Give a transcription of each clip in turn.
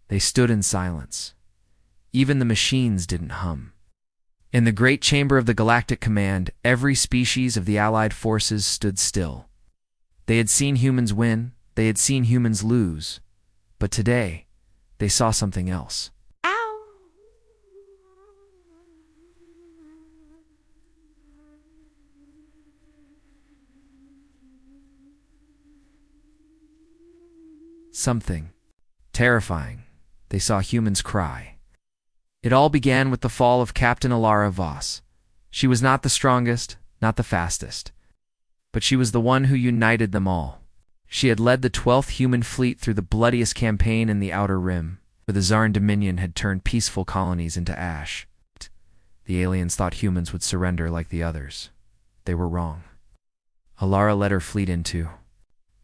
They stood in silence. Even the machines didn't hum. In the great chamber of the Galactic Command, every species of the Allied forces stood still. They had seen humans win, they had seen humans lose, but today, they saw something else. Ow! Something terrifying. They saw humans cry. It all began with the fall of Captain Elara Voss. She was not the strongest, not the fastest, but she was the one who united them all. She had led the 12th human fleet through the bloodiest campaign in the Outer Rim, where the Zarn Dominion had turned peaceful colonies into ash. The aliens thought humans would surrender like the others. They were wrong. Elara led her fleet into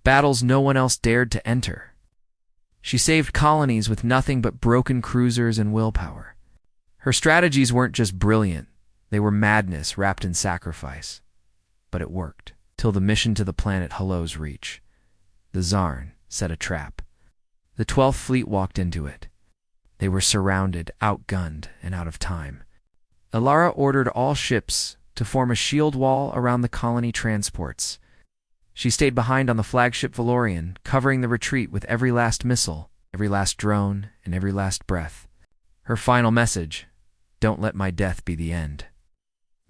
battles no one else dared to enter. She saved colonies with nothing but broken cruisers and willpower. Her strategies weren't just brilliant, they were madness wrapped in sacrifice. But it worked, till the mission to the planet Hello's reach. The Zarn set a trap. The 12th Fleet walked into it. They were surrounded, outgunned, and out of time. Elara ordered all ships to form a shield wall around the colony transports. She stayed behind on the flagship Valorian, covering the retreat with every last missile, every last drone, and every last breath. Her final message: don't let my death be the end.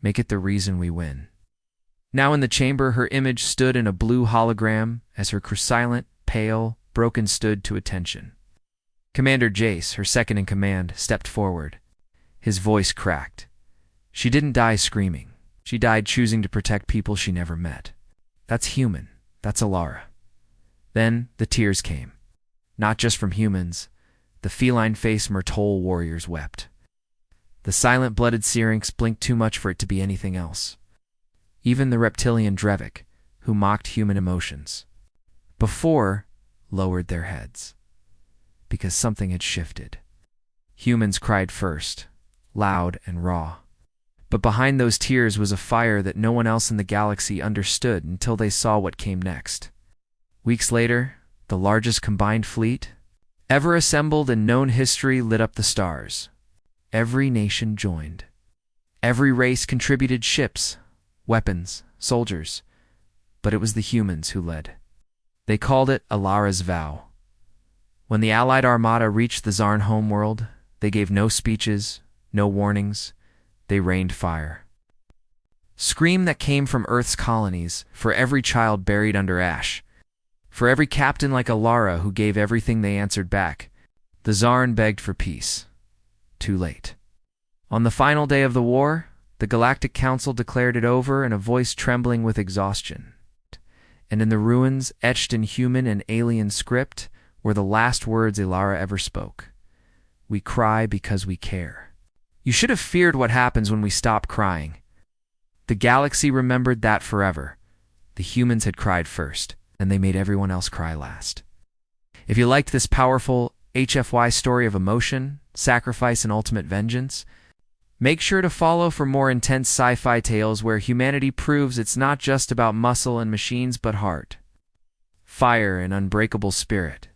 Make it the reason we win. Now in the chamber, her image stood in a blue hologram as her crew, silent, pale, broken, stood to attention. Commander Jace, her second in command, stepped forward. His voice cracked. She didn't die screaming. She died choosing to protect people she never met. That's human. That's Elara. Then the tears came. Not just from humans. The feline-faced Myrtole warriors wept. The silent-blooded Syrinx blinked too much for it to be anything else. Even the reptilian Drevik, who mocked human emotions, before lowered their heads. Because something had shifted. Humans cried first, loud and raw. But behind those tears was a fire that no one else in the galaxy understood until they saw what came next. Weeks later, the largest combined fleet ever assembled in known history lit up the stars. Every nation joined. Every race contributed ships, weapons, soldiers. But it was the humans who led. They called it Elara's vow. When the Allied Armada reached the Zarn homeworld, they gave no speeches, no warnings. They rained fire. Scream that came from Earth's colonies, for every child buried under ash. For every captain like Elara who gave everything, they answered back. The Zarn begged for peace. Too late. On the final day of the war, the Galactic Council declared it over in a voice trembling with exhaustion. And in the ruins, etched in human and alien script, were the last words Elara ever spoke. We cry because we care. You should have feared what happens when we stop crying. The galaxy remembered that forever. The humans had cried first, and they made everyone else cry last. If you liked this powerful HFY story of emotion, sacrifice, and ultimate vengeance, make sure to follow for more intense sci-fi tales where humanity proves it's not just about muscle and machines but heart, fire, and unbreakable spirit.